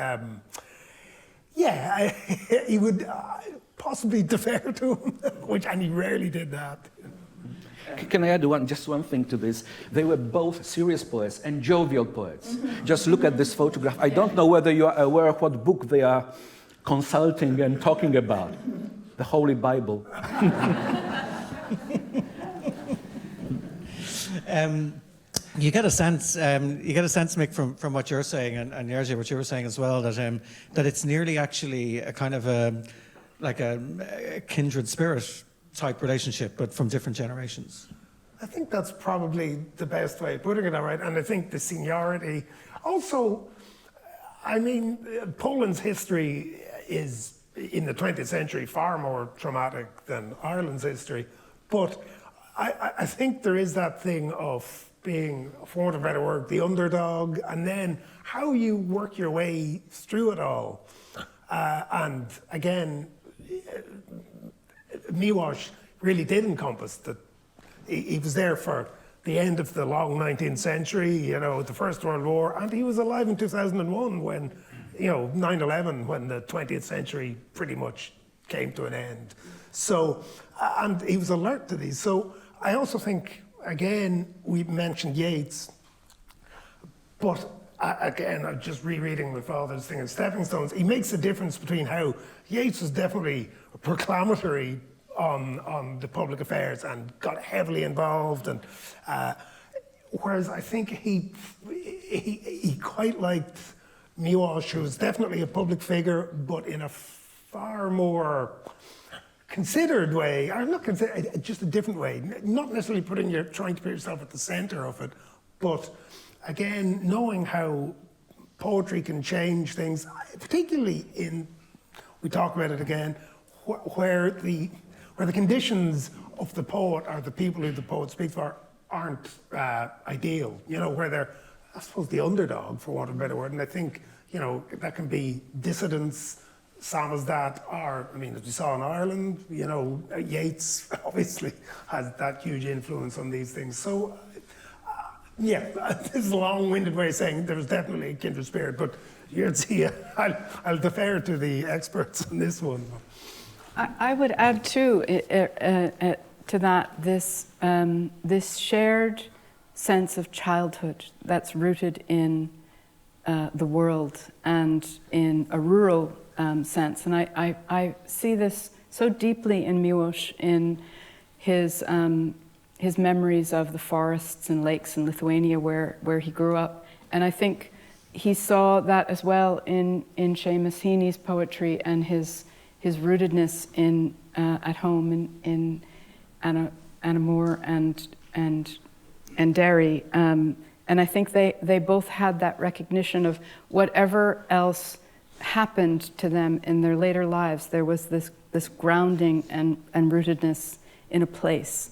he would possibly defer to him, and he rarely did that. Can I add just one thing to this? They were both serious poets and jovial poets. Just look at this photograph. I don't know whether you are aware of what book they are consulting and talking about. The Holy Bible. You get a sense, Mick, from what you're saying, and Jerzy, what you were saying as well, that it's nearly actually a kind of a kindred spirit type relationship, but from different generations. I think that's probably the best way of putting it, all right. And I think the seniority. Also, I mean, Poland's history is, in the 20th century, far more traumatic than Ireland's history. But I think there is that thing of being, for want of a better word, the underdog, and then how you work your way through it all. And again, Miłosz really did encompass that. He was there for the end of the long 19th century, you know, the First World War, and he was alive in 2001 when, you know, 9/11, when the 20th century pretty much came to an end. So, and he was alert to these. So I also think, again, we mentioned Yeats, but again, I'm just rereading my father's thing in Stepping Stones. He makes a difference between how Yeats was definitely proclamatory on the public affairs and got heavily involved, and whereas I think he quite liked Miłosz, who was definitely a public figure, but in a far more considered way, or not considered, just a different way. Not necessarily trying to put yourself at the center of it, but again, knowing how poetry can change things, particularly we talk about it again, where the conditions of the poet or the people who the poet speaks for aren't ideal, you know, where they're, I suppose, the underdog, for want of a better word. And I think, you know, that can be dissidence, samizdat, or, I mean, as we saw in Ireland, you know, Yeats obviously has that huge influence on these things. So, this is a long-winded way of saying there was definitely a kindred spirit, but you'd see, I'll defer to the experts on this one. I would add too to that this shared sense of childhood that's rooted in the world and in a rural sense, and I see this so deeply in Miłosz, in his memories of the forests and lakes in Lithuania where he grew up, and I think he saw that as well in Seamus Heaney's poetry and his rootedness in at home in Anamore and Derry, and I think they both had that recognition of whatever else happened to them in their later lives. There was this grounding and rootedness in a place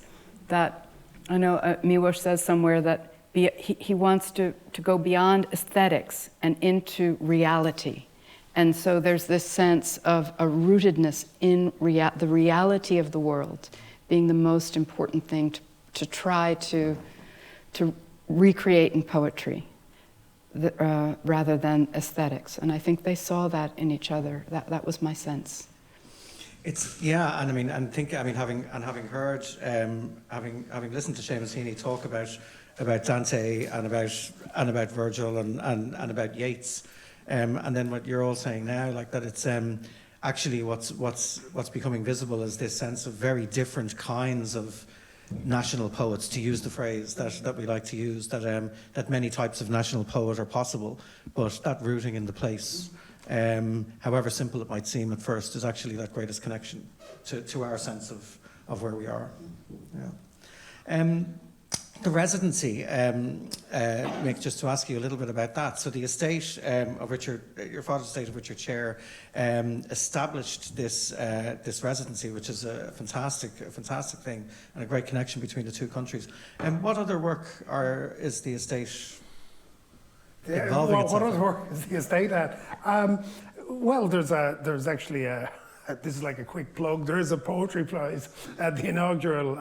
that I know Miłosz says somewhere that he wants to go beyond aesthetics and into reality. And so there's this sense of a rootedness in the reality of the world being the most important thing to try to recreate in poetry rather than aesthetics. And I think they saw that in each other. That was my sense. Having heard, having listened to Seamus Heaney talk about Dante and about Virgil and about Yeats. And then what you're all saying now, like that it's actually what's becoming visible is this sense of very different kinds of national poets, to use the phrase that we like to use, that many types of national poet are possible, but that rooting in the place however simple it might seem at first, is actually that greatest connection to our sense of where we are. Yeah. The residency, Mick, just to ask you a little bit about that. So the estate of which your father's estate of which you're chair established this residency, which is a fantastic thing and a great connection between the two countries. What other work is the estate involving itself? What other work is the estate at? Well, there's actually this is like a quick plug. There is a poetry prize at the inaugural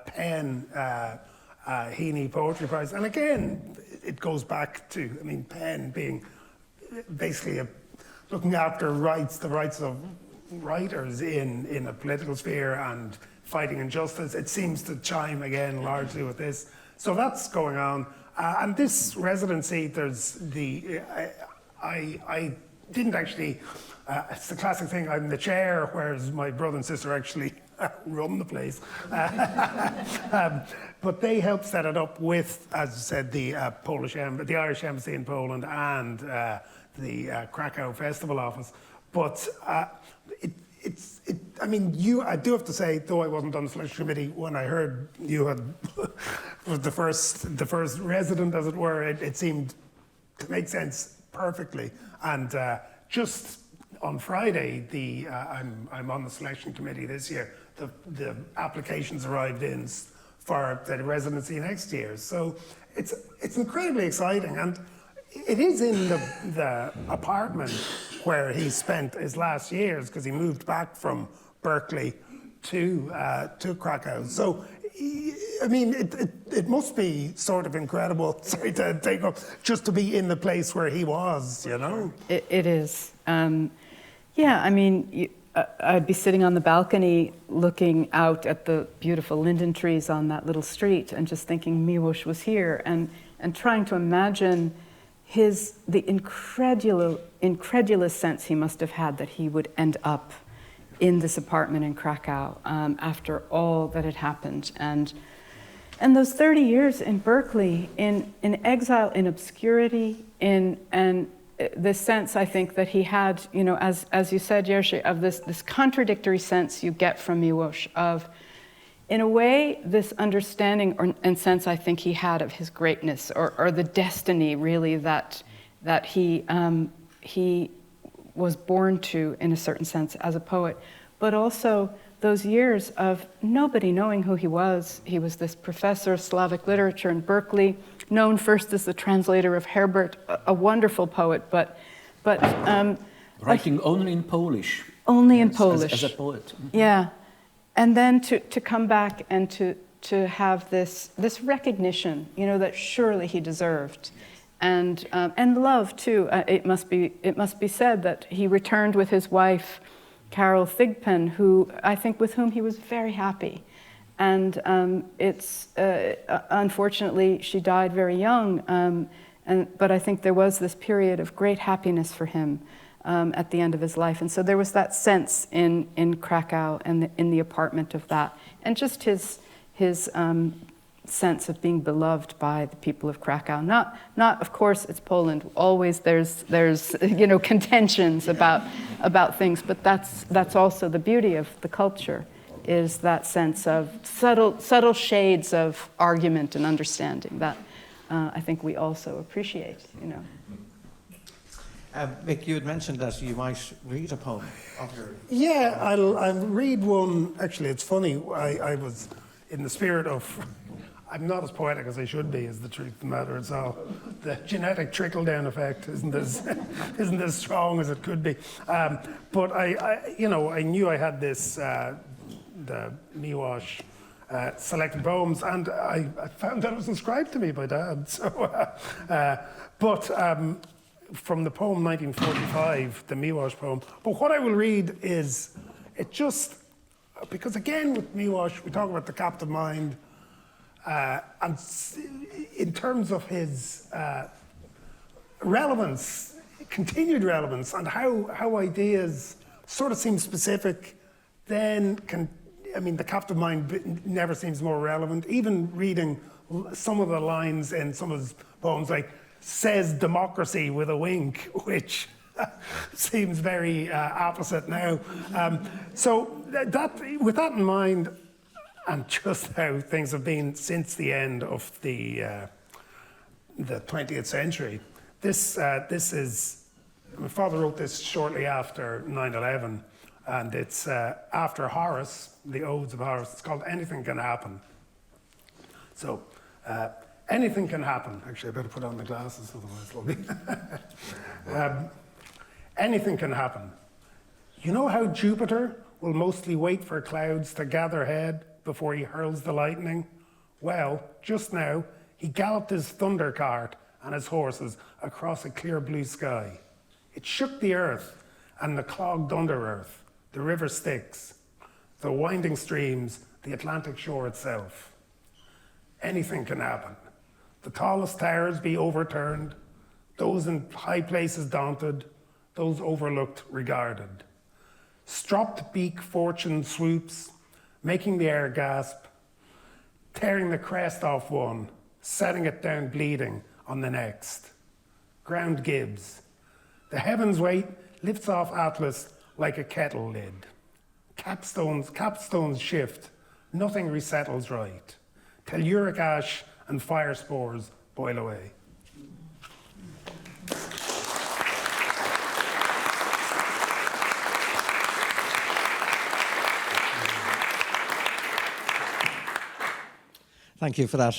Penn Heaney Poetry Prize, and again, it goes back to, I mean, Penn being basically looking after the rights of writers in a political sphere and fighting injustice. It seems to chime again largely with this. So that's going on, and this residency, there's I didn't actually. It's the classic thing. I'm the chair, whereas my brother and sister actually run the place. But they helped set it up with, as I said, the Irish Embassy in Poland and the Krakow Festival Office. But I do have to say, though I wasn't on the selection committee, when I heard you had was the first resident, as it were, it seemed to make sense perfectly. And just on Friday, I'm on the selection committee this year. The applications arrived in for the residency next year. So it's incredibly exciting, and it is in the apartment where he spent his last years, because he moved back from Berkeley to Krakow. So I mean, it must be sort of incredible, sorry to take up, just to be in the place where he was, you know? It is. Yeah, I mean, I'd be sitting on the balcony looking out at the beautiful linden trees on that little street and just thinking Miłosz was here, and trying to imagine the incredulous sense he must have had that he would end up in this apartment in Krakow after all that had happened. And those 30 years in Berkeley, in exile, in obscurity, and this sense, I think, that he had, you know, as you said, Jerzy, of this contradictory sense you get from Miłosz of, in a way, this understanding and sense I think he had of his greatness, or the destiny, really, that he was born to, in a certain sense, as a poet, but also those years of nobody knowing who he was. He was this professor of Slavic literature in Berkeley, known first as the translator of Herbert, a wonderful poet, but writing only in Polish. Only in Polish. As a poet. Mm-hmm. Yeah. And then to come back and to have this recognition, you know, that surely he deserved. And love too. It must be said that he returned with his wife, Carol Thigpen, with whom he was very happy. And unfortunately, she died very young. But I think there was this period of great happiness for him at the end of his life. And so there was that sense in Krakow and in the apartment of that, and just his sense of being beloved by the people of Krakow. Not of course, it's Poland. Always there's you know, contentions about things, but that's also the beauty of the culture, is that sense of subtle shades of argument and understanding that I think we also appreciate, you know. Mick, you had mentioned that you might read a poem of your... Yeah, I'll read one. Actually, it's funny. I was in the spirit of... I'm not as poetic as I should be, is the truth of the matter. It's all the genetic trickle-down effect isn't as strong as it could be. But I knew I had this the Miłosz selected poems, and I found that it was inscribed to me by Dad. So, from the poem 1945, the Miłosz poem. But what I will read is, because again with Miłosz, we talk about the captive mind. And in terms of his relevance, continued relevance, and how ideas sort of seem specific, then the captive mind never seems more relevant. Even reading some of the lines in some of his poems, like, says democracy with a wink, which seems very opposite now. So with that in mind, and just how things have been since the end of the 20th century, this is, my father wrote this shortly after 9/11, and it's after Horace, the Odes of Horace. It's called Anything Can Happen. So, anything can happen. Actually, I better put on the glasses, otherwise it'll be. Anything can happen. You know how Jupiter will mostly wait for clouds to gather head before he hurls the lightning? Well, just now, he galloped his thunder cart and his horses across a clear blue sky. It shook the earth and the clogged under earth, the river Styx, the winding streams, the Atlantic shore itself. Anything can happen. The tallest towers be overturned, those in high places daunted, those overlooked regarded. Stropped beak fortune swoops, making the air gasp, tearing the crest off one, setting it down bleeding on the next. Ground gibbs. The heavens wait, lifts off Atlas like a kettle lid. Capstones shift, nothing resettles right. Telluric ash and fire spores boil away. Thank you for that,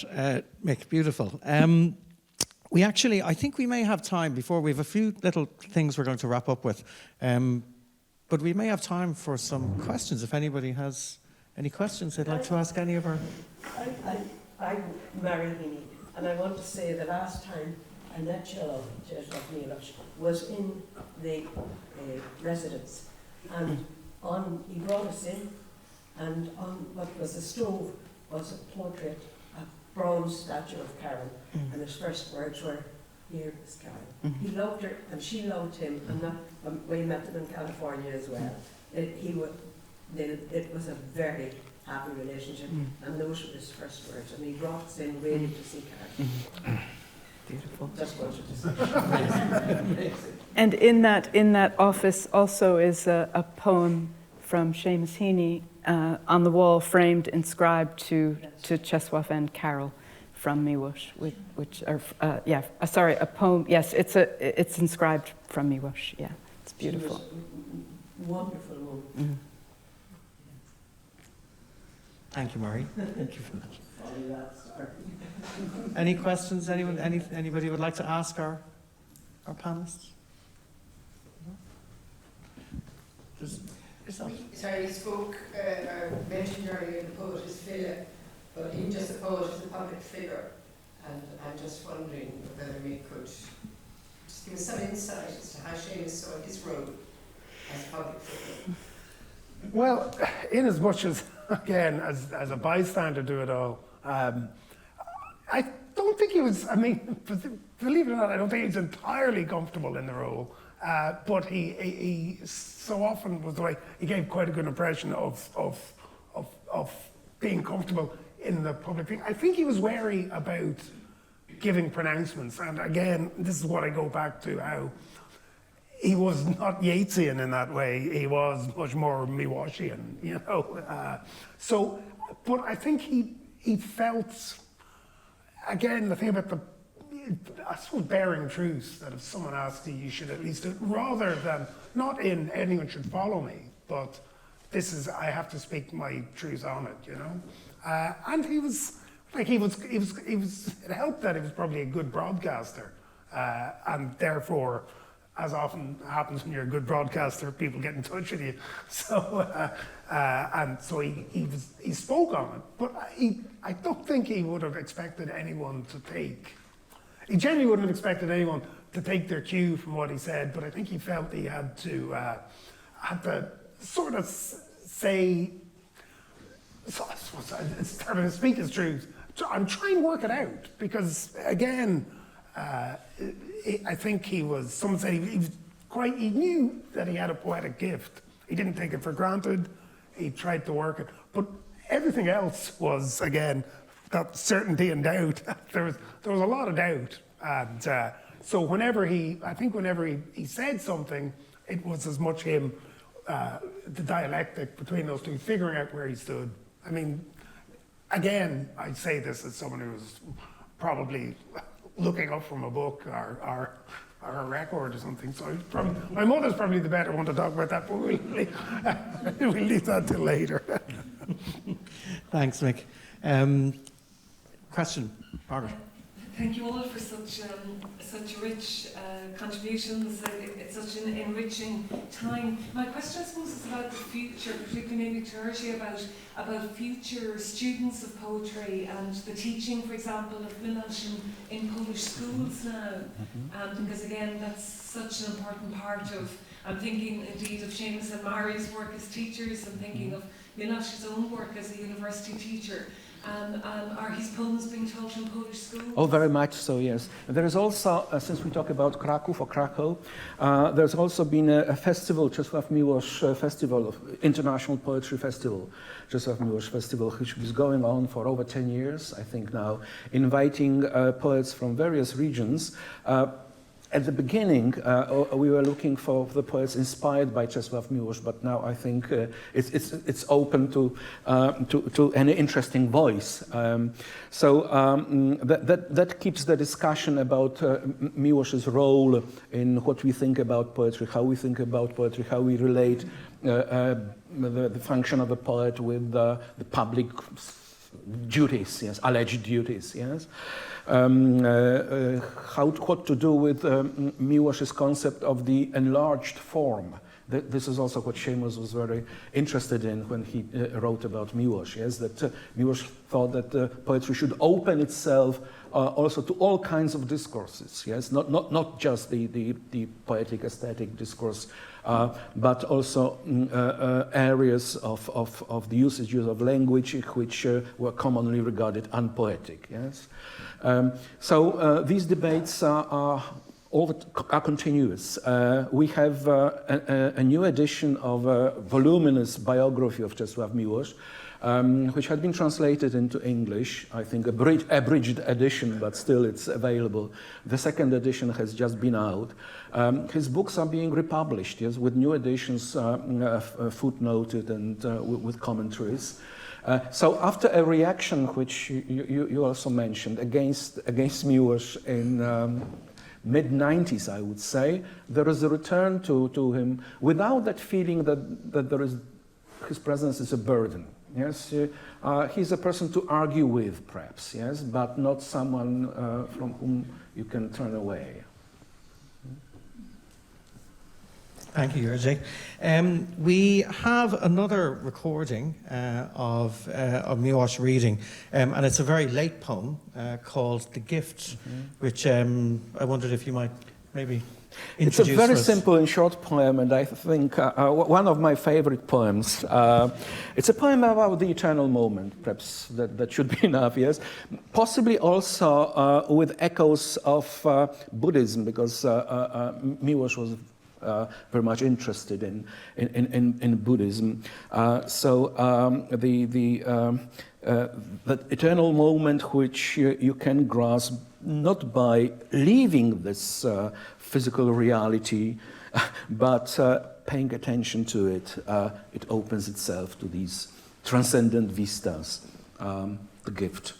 Mick. Beautiful. I think we may have time before we have a few little things we're going to wrap up with, but we may have time for some questions. If anybody has any questions they'd like to ask any of our... I'm Mary Heaney, and I want to say the last time I met Czesław Miłosz was in the residence, and he brought us in, and on what was the stove was a portrait, a bronze statue of Carol, and his first words were, "Here is Carol." He loved her, and she loved him, and we met them in California as well. It was a very happy relationship, and those were his first words, and he brought us in really to see Carol. Beautiful. Just wanted to say. And in that office also is a poem from Seamus Heaney on the wall, framed, inscribed to Czesław and Carol from Miłosz, a poem. Yes, it's inscribed from Miłosz. Yeah, it's beautiful. She was a wonderful woman. Thank you, Murray. Thank you for that. Any questions? Anybody would like to ask our panelists? Sorry, you spoke or mentioned earlier the poet is Philip, but he just a poet is a public figure, and I'm just wondering whether we could just give us some insight as to how Seamus saw his role as a public figure. Well, in as much as, again, as a bystander to it all, I don't think he was, believe it or not, I don't think he was entirely comfortable in the role. But he so often was the way he gave quite a good impression of being comfortable in the public thing. I think he was wary about giving pronouncements, and again, this is what I go back to, how he was not Yeatsian in that way. He was much more Miłoshian, you know. But I think he felt, again, the thing about I suppose bearing truth, that if someone asks you, you should at least do it, rather than not in anyone should follow me, but I have to speak my truth on it, you know. And it helped that he was probably a good broadcaster, and therefore, as often happens when you're a good broadcaster, people get in touch with you. So, and so he spoke on it, but I don't think he would have expected anyone to take. He genuinely wouldn't have expected anyone to take their cue from what he said, but I think he felt he had to sort of say, so I suppose it's starting to speak his truth. I'm trying to work it out, because again, I think someone said he knew that he had a poetic gift. He didn't take it for granted. He tried to work it. But everything else was, again, that certainty and doubt. There was a lot of doubt. And So whenever he said something, it was as much him, the dialectic between those two, figuring out where he stood. I mean, again, I say this as someone who was probably looking up from a book or a record or something. So my mother's probably the better one to talk about that, but we'll leave that till later. Thanks, Mick. Question, Margaret. Thank you all for such rich contributions. It's such an enriching time. My question, I suppose, is about the future, particularly maybe to Jerzy, about future students of poetry and the teaching, for example, of Miłosz in Polish schools now. Because again, that's such an important part of. I'm thinking indeed of Seamus and Mari's work as teachers. I'm thinking of Miłosz's own work as a university teacher. Are his poems being taught in Polish schools? Oh, very much so, yes. There is also, since we talk about Kraków or Krakow, there's also been a festival, Czesław Miłosz Festival, International Poetry Festival, Czesław Miłosz Festival, which is going on for over 10 years, I think now, inviting poets from various regions. At the beginning, we were looking for the poets inspired by Czesław Miłosz, but now I think it's open to any interesting voice. That keeps the discussion about Miłosz's role in what we think about poetry, how we think about poetry, how we relate the function of a poet with the public duties, yes, alleged duties, yes. What to do with Miłosz's concept of the enlarged form. This is also what Seamus was very interested in when he wrote about Miłosz, yes, that Miłosz thought that poetry should open itself also to all kinds of discourses, yes, not just the poetic aesthetic discourse, but also areas of the usages of language which were commonly regarded unpoetic, yes. These debates are continuous. We have a new edition of a voluminous biography of Czesław Miłosz, which had been translated into English, I think abridged edition, but still it's available. The second edition has just been out. His books are being republished, yes, with new editions, footnoted and with commentaries. So after a reaction, which you also mentioned, against Miłosz in mid-90s, I would say, there is a return to him without that feeling that his presence is a burden. Yes, he's a person to argue with, perhaps, yes, but not someone from whom you can turn away. Thank you, Jerzy. We have another recording of Miłosz reading, and it's a very late poem called "The Gift," which I wondered if you might maybe introduce. It's a very for us. simple and short poem, and I think one of my favorite poems. It's a poem about the eternal moment, perhaps that should be enough, yes. Possibly also with echoes of Buddhism, because Miłosz was very much interested in Buddhism. That eternal moment which you can grasp not by leaving this physical reality, but paying attention to it, it opens itself to these transcendent vistas, the gift.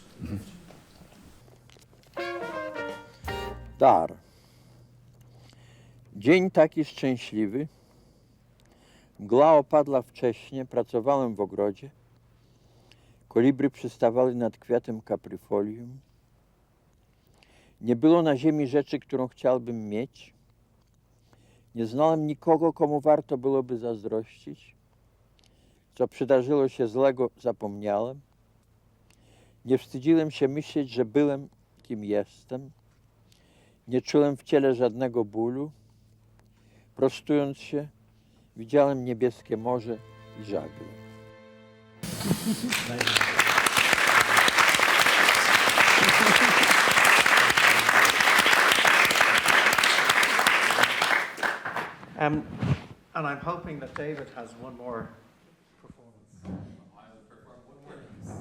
Dar. Dzień taki szczęśliwy. Mgła opadła wcześnie, pracowałem w ogrodzie. Kolibry przystawały nad kwiatem kapryfolium. Nie było na ziemi rzeczy, którą chciałbym mieć. Nie znałem nikogo, komu warto byłoby zazdrościć. Co przydarzyło się złego, zapomniałem. Nie wstydziłem się myśleć, że byłem, kim jestem. Nie czułem w ciele żadnego bólu. Prostując się, widziałem niebieskie morze i żagle. And I'm hoping that David has one more performance. I'll perform one more piece.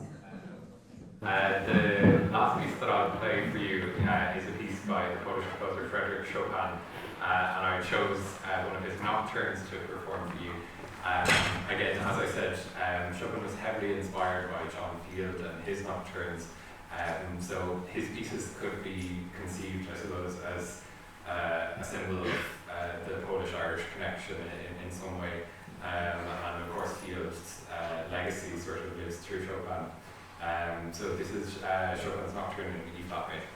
The last piece that I'll play for you is a piece by the Polish composer Frédéric Chopin, and I chose one of his nocturnes to perform for you. Again, as I said, Chopin was heavily inspired by John Field and his nocturnes, so his pieces could be conceived, I suppose, as a symbol of the Polish-Irish connection in some way, and of course Field's legacy sort of lives through Chopin. So this is Chopin's Nocturne in E flat major.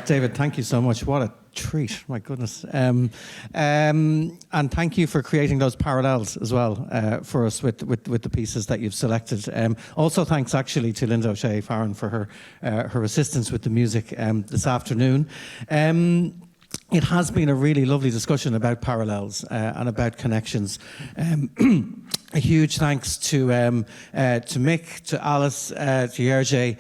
David, thank you so much. What a treat, my goodness. And thank you for creating those parallels as well for us with the pieces that you've selected. Also, thanks actually to Linda O'Shea Farron for her assistance with the music this afternoon. it has been a really lovely discussion about parallels and about connections. A huge thanks to Mick, to Alice, to Jerzy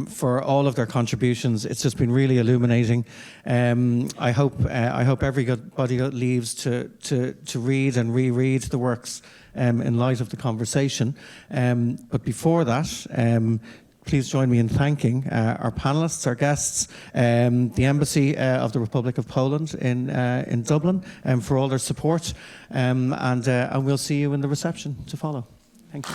for all of their contributions. It's just been really illuminating. I hope everybody leaves to read and reread the works in light of the conversation. But before that, please join me in thanking our panelists, our guests, the Embassy of the Republic of Poland in Dublin for all their support, and we'll see you in the reception to follow. Thank you.